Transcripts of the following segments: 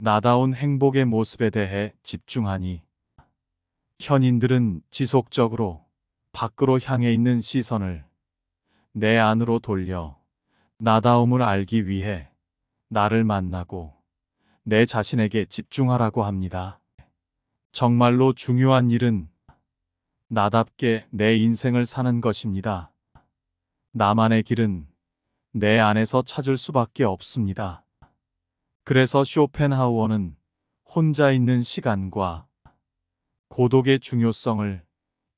나다운 행복의 모습에 대해 집중하니 현인들은 지속적으로 밖으로 향해 있는 시선을 내 안으로 돌려 나다움을 알기 위해 나를 만나고 내 자신에게 집중하라고 합니다. 정말로 중요한 일은 나답게 내 인생을 사는 것입니다. 나만의 길은 내 안에서 찾을 수밖에 없습니다. 그래서 쇼펜하우어는 혼자 있는 시간과 고독의 중요성을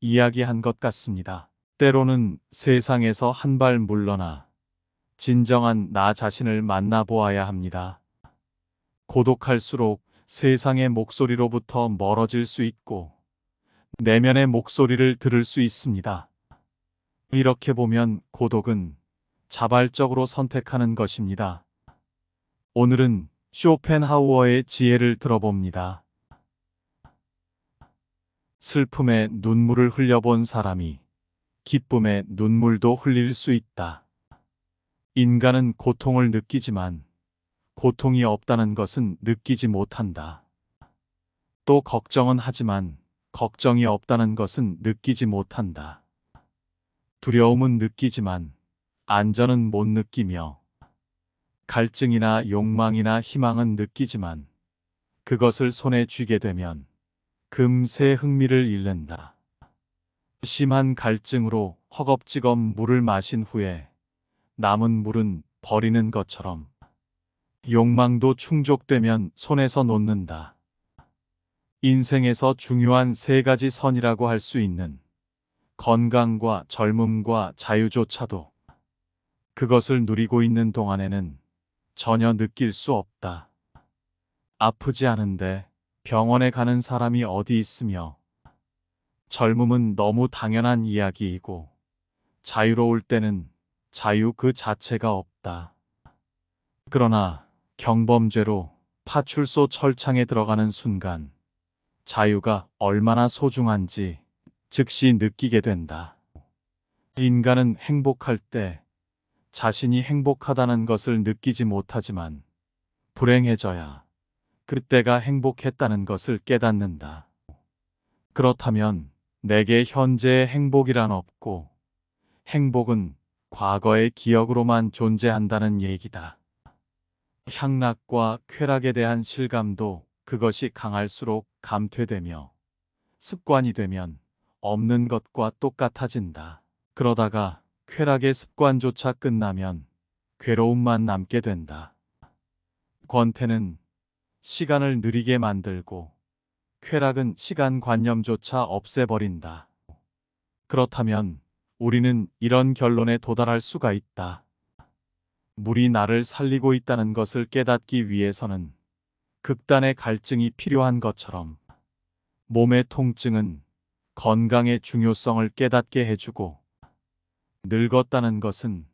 이야기한 것 같습니다. 때로는 세상에서 한 발 물러나 진정한 나 자신을 만나보아야 합니다. 고독할수록 세상의 목소리로부터 멀어질 수 있고 내면의 목소리를 들을 수 있습니다. 이렇게 보면 고독은 자발적으로 선택하는 것입니다. 오늘은 쇼펜하우어의 지혜를 들어봅니다. 슬픔에 눈물을 흘려본 사람이 기쁨에 눈물도 흘릴 수 있다. 인간은 고통을 느끼지만 고통이 없다는 것은 느끼지 못한다. 또 걱정은 하지만 걱정이 없다는 것은 느끼지 못한다. 두려움은 느끼지만 안전은 못 느끼며 갈증이나 욕망이나 희망은 느끼지만 그것을 손에 쥐게 되면 금세 흥미를 잃는다. 심한 갈증으로 허겁지겁 물을 마신 후에 남은 물은 버리는 것처럼 욕망도 충족되면 손에서 놓는다. 인생에서 중요한 세 가지 선이라고 할 수 있는 건강과 젊음과 자유조차도 그것을 누리고 있는 동안에는 전혀 느낄 수 없다. 아프지 않은데 병원에 가는 사람이 어디 있으며 젊음은 너무 당연한 이야기이고 자유로울 때는 자유 그 자체가 없다. 그러나 경범죄로 파출소 철창에 들어가는 순간 자유가 얼마나 소중한지 즉시 느끼게 된다. 인간은 행복할 때 자신이 행복하다는 것을 느끼지 못하지만 불행해져야 그때가 행복했다는 것을 깨닫는다. 그렇다면 내게 현재의 행복이란 없고 행복은 과거의 기억으로만 존재한다는 얘기다. 향락과 쾌락에 대한 실감도 그것이 강할수록 감퇴되며 습관이 되면 없는 것과 똑같아진다. 그러다가 쾌락의 습관조차 끝나면 괴로움만 남게 된다. 권태는 시간을 느리게 만들고 쾌락은 시간관념조차 없애버린다. 그렇다면 우리는 이런 결론에 도달할 수가 있다. 물이 나를 살리고 있다는 것을 깨닫기 위해서는 극단의 갈증이 필요한 것처럼 몸의 통증은 건강의 중요성을 깨닫게 해주고 늙었다는 것은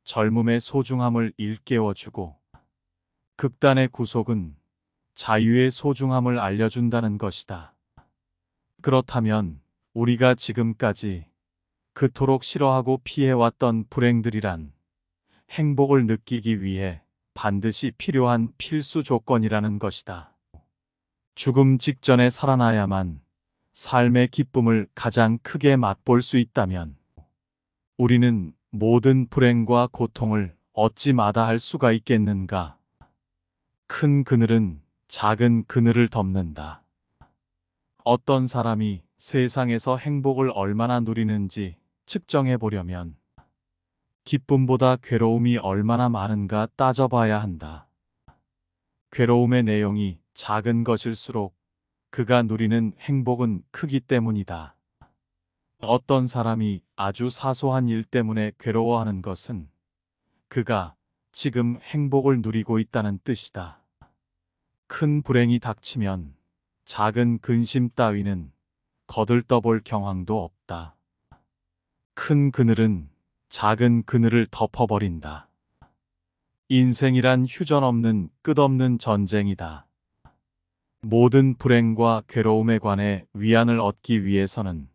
젊음의 소중함을 일깨워주고 극단의 구속은 자유의 소중함을 알려준다는 것이다. 그렇다면 우리가 지금까지 그토록 싫어하고 피해왔던 불행들이란 행복을 느끼기 위해 반드시 필요한 필수 조건이라는 것이다. 죽음 직전에 살아나야만 삶의 기쁨을 가장 크게 맛볼 수 있다면 우리는 모든 불행과 고통을 어찌 마다할 수가 있겠는가? 큰 그늘은 작은 그늘을 덮는다. 어떤 사람이 세상에서 행복을 얼마나 누리는지 측정해 보려면 기쁨보다 괴로움이 얼마나 많은가 따져봐야 한다. 괴로움의 내용이 작은 것일수록 그가 누리는 행복은 크기 때문이다. 어떤 사람이 아주 사소한 일 때문에 괴로워하는 것은 그가 지금 행복을 누리고 있다는 뜻이다. 큰 불행이 닥치면 작은 근심 따위는 거들떠볼 경황도 없다. 큰 그늘은 작은 그늘을 덮어버린다. 인생이란 휴전 없는 끝없는 전쟁이다. 모든 불행과 괴로움에 관해 위안을 얻기 위해서는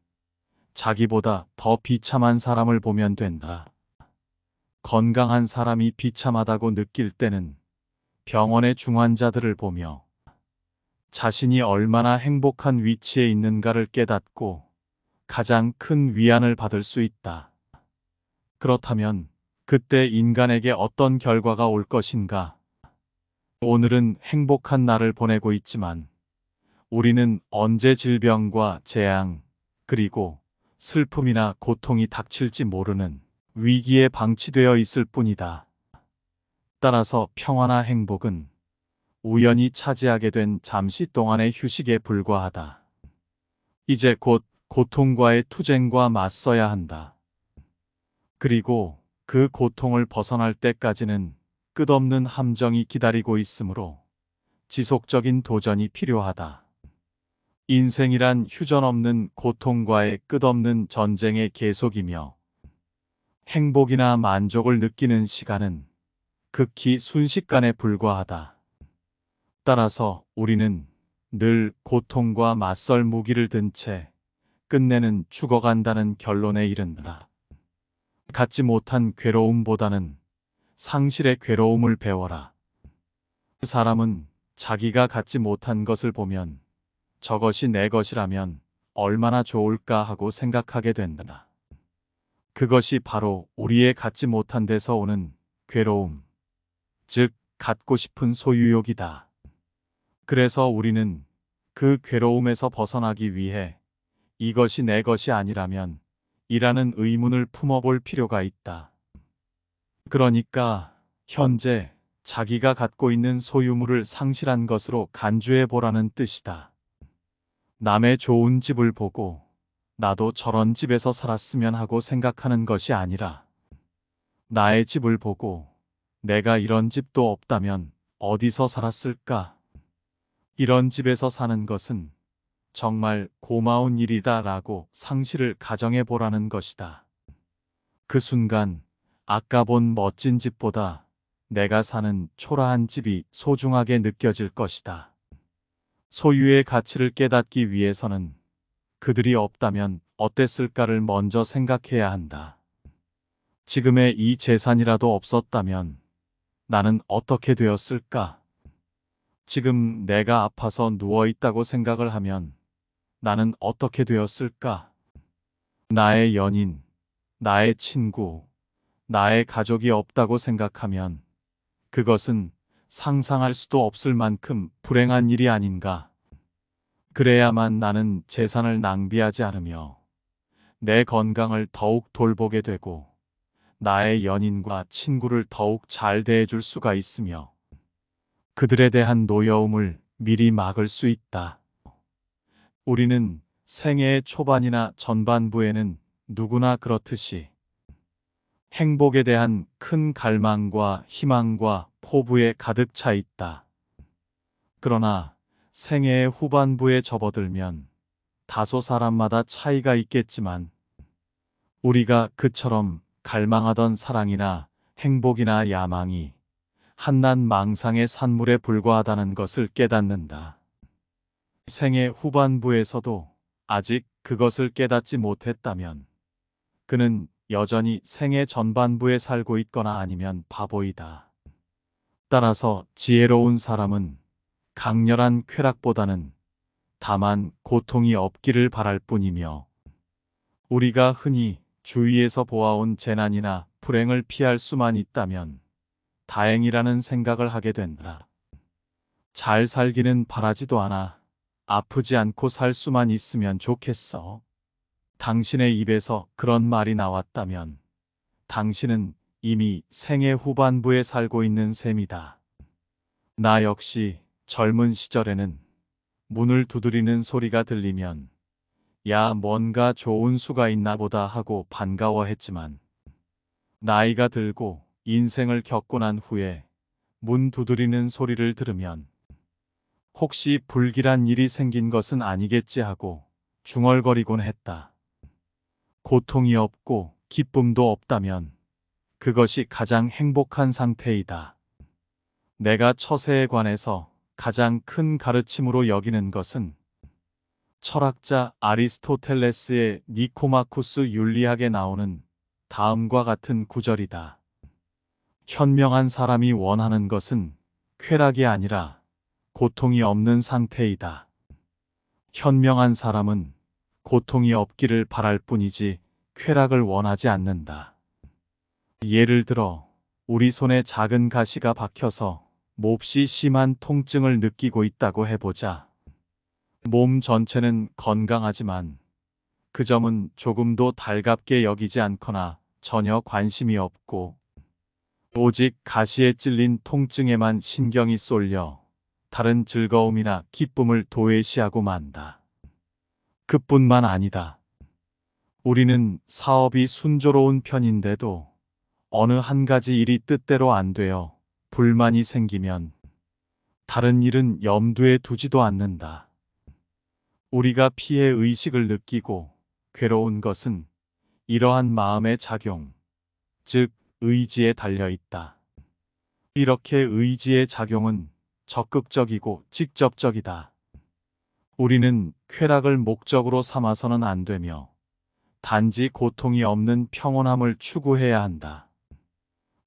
자기보다 더 비참한 사람을 보면 된다. 건강한 사람이 비참하다고 느낄 때는 병원의 중환자들을 보며 자신이 얼마나 행복한 위치에 있는가를 깨닫고 가장 큰 위안을 받을 수 있다. 그렇다면 그때 인간에게 어떤 결과가 올 것인가? 오늘은 행복한 날을 보내고 있지만 우리는 언제 질병과 재앙, 그리고 슬픔이나 고통이 닥칠지 모르는 위기에 방치되어 있을 뿐이다. 따라서 평화나 행복은 우연히 차지하게 된 잠시 동안의 휴식에 불과하다. 이제 곧 고통과의 투쟁과 맞서야 한다. 그리고 그 고통을 벗어날 때까지는 끝없는 함정이 기다리고 있으므로 지속적인 도전이 필요하다. 인생이란 휴전 없는 고통과의 끝없는 전쟁의 계속이며 행복이나 만족을 느끼는 시간은 극히 순식간에 불과하다. 따라서 우리는 늘 고통과 맞설 무기를 든 채 끝내는 죽어간다는 결론에 이른다. 갖지 못한 괴로움보다는 상실의 괴로움을 배워라. 사람은 자기가 갖지 못한 것을 보면 저것이 내 것이라면 얼마나 좋을까 하고 생각하게 된다. 그것이 바로 우리의 갖지 못한 데서 오는 괴로움, 즉 갖고 싶은 소유욕이다. 그래서 우리는 그 괴로움에서 벗어나기 위해 이것이 내 것이 아니라면 이라는 의문을 품어볼 필요가 있다. 그러니까 현재 자기가 갖고 있는 소유물을 상실한 것으로 간주해 보라는 뜻이다. 남의 좋은 집을 보고 나도 저런 집에서 살았으면 하고 생각하는 것이 아니라 나의 집을 보고 내가 이런 집도 없다면 어디서 살았을까? 이런 집에서 사는 것은 정말 고마운 일이다 라고 상실을 가정해 보라는 것이다. 그 순간 아까 본 멋진 집보다 내가 사는 초라한 집이 소중하게 느껴질 것이다. 소유의 가치를 깨닫기 위해서는 그들이 없다면 어땠을까를 먼저 생각해야 한다. 지금의 이 재산이라도 없었다면 나는 어떻게 되었을까? 지금 내가 아파서 누워 있다고 생각을 하면 나는 어떻게 되었을까? 나의 연인, 나의 친구, 나의 가족이 없다고 생각하면 그것은 상상할 수도 없을 만큼 불행한 일이 아닌가? 그래야만 나는 재산을 낭비하지 않으며 내 건강을 더욱 돌보게 되고 나의 연인과 친구를 더욱 잘 대해줄 수가 있으며 그들에 대한 노여움을 미리 막을 수 있다. 우리는 생애의 초반이나 전반부에는 누구나 그렇듯이 행복에 대한 큰 갈망과 희망과 포부에 가득 차 있다. 그러나 생애의 후반부에 접어들면 다소 사람마다 차이가 있겠지만 우리가 그처럼 갈망하던 사랑이나 행복이나 야망이 한낱 망상의 산물에 불과하다는 것을 깨닫는다. 생애 후반부에서도 아직 그것을 깨닫지 못했다면 그는 여전히 생애 전반부에 살고 있거나 아니면 바보이다. 따라서 지혜로운 사람은 강렬한 쾌락보다는 다만 고통이 없기를 바랄 뿐이며 우리가 흔히 주위에서 보아온 재난이나 불행을 피할 수만 있다면 다행이라는 생각을 하게 된다. 잘 살기는 바라지도 않아. 아프지 않고 살 수만 있으면 좋겠어. 당신의 입에서 그런 말이 나왔다면 당신은 이미 생애 후반부에 살고 있는 셈이다. 나 역시 젊은 시절에는 문을 두드리는 소리가 들리면 야, 뭔가 좋은 수가 있나 보다 하고 반가워했지만 나이가 들고 인생을 겪고 난 후에 문 두드리는 소리를 들으면 혹시 불길한 일이 생긴 것은 아니겠지 하고 중얼거리곤 했다. 고통이 없고 기쁨도 없다면 그것이 가장 행복한 상태이다. 내가 처세에 관해서 가장 큰 가르침으로 여기는 것은 철학자 아리스토텔레스의 니코마코스 윤리학에 나오는 다음과 같은 구절이다. 현명한 사람이 원하는 것은 쾌락이 아니라 고통이 없는 상태이다. 현명한 사람은 고통이 없기를 바랄 뿐이지 쾌락을 원하지 않는다. 예를 들어 우리 손에 작은 가시가 박혀서 몹시 심한 통증을 느끼고 있다고 해보자. 몸 전체는 건강하지만 그 점은 조금도 달갑게 여기지 않거나 전혀 관심이 없고 오직 가시에 찔린 통증에만 신경이 쏠려 다른 즐거움이나 기쁨을 도외시하고 만다. 그뿐만 아니다. 우리는 사업이 순조로운 편인데도 어느 한 가지 일이 뜻대로 안 되어 불만이 생기면 다른 일은 염두에 두지도 않는다. 우리가 피해 의식을 느끼고 괴로운 것은 이러한 마음의 작용, 즉 의지에 달려 있다. 이렇게 의지의 작용은 적극적이고 직접적이다. 우리는 쾌락을 목적으로 삼아서는 안 되며 단지 고통이 없는 평온함을 추구해야 한다.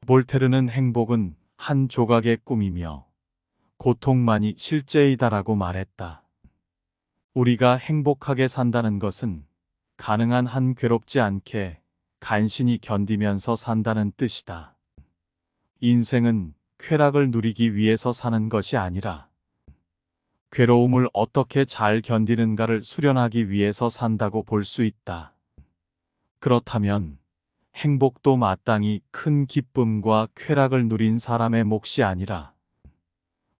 볼테르는 행복은 한 조각의 꿈이며 고통만이 실제이다라고 말했다. 우리가 행복하게 산다는 것은 가능한 한 괴롭지 않게 간신히 견디면서 산다는 뜻이다. 인생은 쾌락을 누리기 위해서 사는 것이 아니라 괴로움을 어떻게 잘 견디는가를 수련하기 위해서 산다고 볼 수 있다. 그렇다면 행복도 마땅히 큰 기쁨과 쾌락을 누린 사람의 몫이 아니라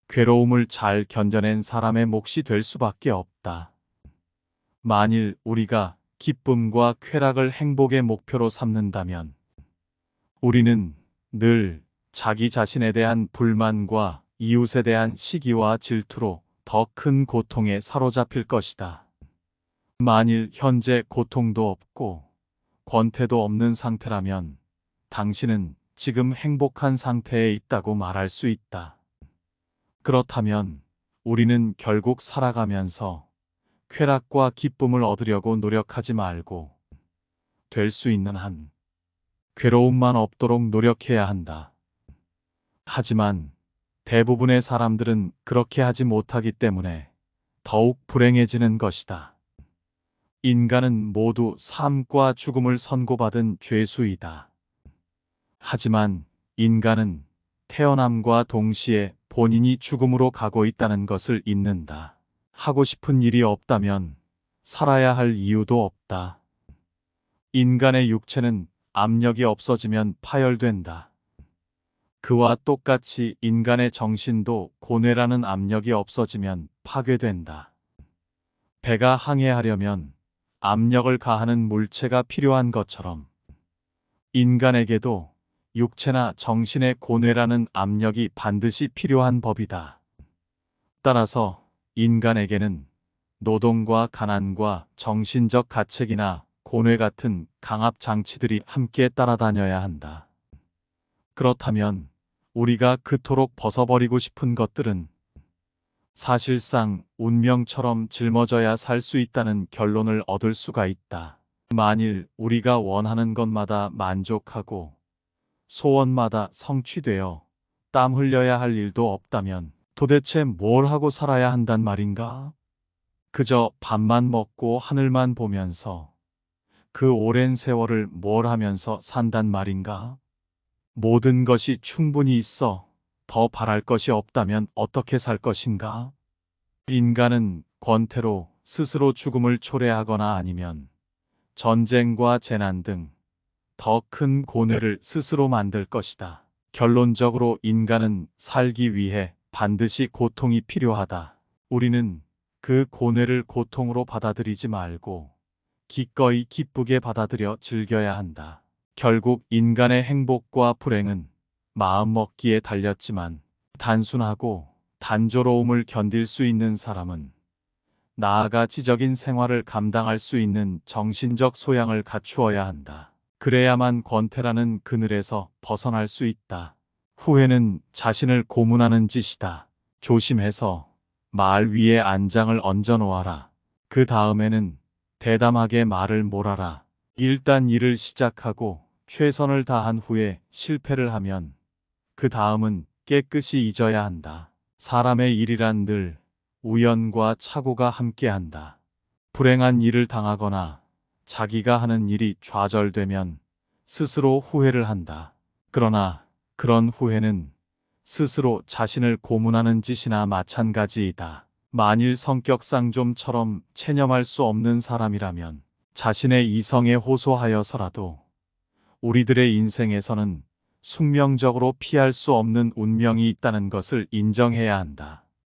괴로움을 잘 견뎌낸 사람의 몫이 될 수밖에 없다. 만일 우리가 기쁨과 쾌락을 행복의 목표로 삼는다면 우리는 늘 자기 자신에 대한 불만과 이웃에 대한 시기와 질투로 더 큰 고통에 사로잡힐 것이다. 만일 현재 고통도 없고 권태도 없는 상태라면 당신은 지금 행복한 상태에 있다고 말할 수 있다. 그렇다면 우리는 결국 살아가면서 쾌락과 기쁨을 얻으려고 노력하지 말고 될 수 있는 한 괴로움만 없도록 노력해야 한다. 하지만 대부분의 사람들은 그렇게 하지 못하기 때문에 더욱 불행해지는 것이다. 인간은 모두 삶과 죽음을 선고받은 죄수이다. 하지만 인간은 태어남과 동시에 본인이 죽음으로 가고 있다는 것을 잊는다. 하고 싶은 일이 없다면 살아야 할 이유도 없다. 인간의 육체는 압력이 없어지면 파열된다. 그와 똑같이 인간의 정신도 고뇌라는 압력이 없어지면 파괴된다. 배가 항해하려면 압력을 가하는 물체가 필요한 것처럼 인간에게도 육체나 정신의 고뇌라는 압력이 반드시 필요한 법이다. 따라서 인간에게는 노동과 가난과 정신적 가책이나 고뇌 같은 강압 장치들이 함께 따라다녀야 한다. 그렇다면 우리가 그토록 벗어버리고 싶은 것들은 사실상 운명처럼 짊어져야 살 수 있다는 결론을 얻을 수가 있다. 만일 우리가 원하는 것마다 만족하고 소원마다 성취되어 땀 흘려야 할 일도 없다면 도대체 뭘 하고 살아야 한단 말인가? 그저 밥만 먹고 하늘만 보면서 그 오랜 세월을 뭘 하면서 산단 말인가? 모든 것이 충분히 있어 더 바랄 것이 없다면 어떻게 살 것인가? 인간은 권태로 스스로 죽음을 초래하거나 아니면 전쟁과 재난 등 더 큰 고뇌를 스스로 만들 것이다. 결론적으로 인간은 살기 위해 반드시 고통이 필요하다. 우리는 그 고뇌를 고통으로 받아들이지 말고 기꺼이 기쁘게 받아들여 즐겨야 한다. 결국 인간의 행복과 불행은 마음먹기에 달렸지만 단순하고 단조로움을 견딜 수 있는 사람은 나아가 지적인 생활을 감당할 수 있는 정신적 소양을 갖추어야 한다. 그래야만 권태라는 그늘에서 벗어날 수 있다. 후회는 자신을 고문하는 짓이다. 조심해서 말 위에 안장을 얹어 놓아라. 그 다음에는 대담하게 말을 몰아라. 일단 일을 시작하고 최선을 다한 후에 실패를 하면 그 다음은 깨끗이 잊어야 한다. 사람의 일이란 늘 우연과 착오가 함께한다. 불행한 일을 당하거나 자기가 하는 일이 좌절되면 스스로 후회를 한다. 그러나 그런 후회는 스스로 자신을 고문하는 짓이나 마찬가지이다. 만일 성격상 좀처럼 체념할 수 없는 사람이라면 자신의 이성에 호소하여서라도 우리들의 인생에서는 숙명적으로 피할 수 없는 운명이 있다는 것을 인정해야 한다.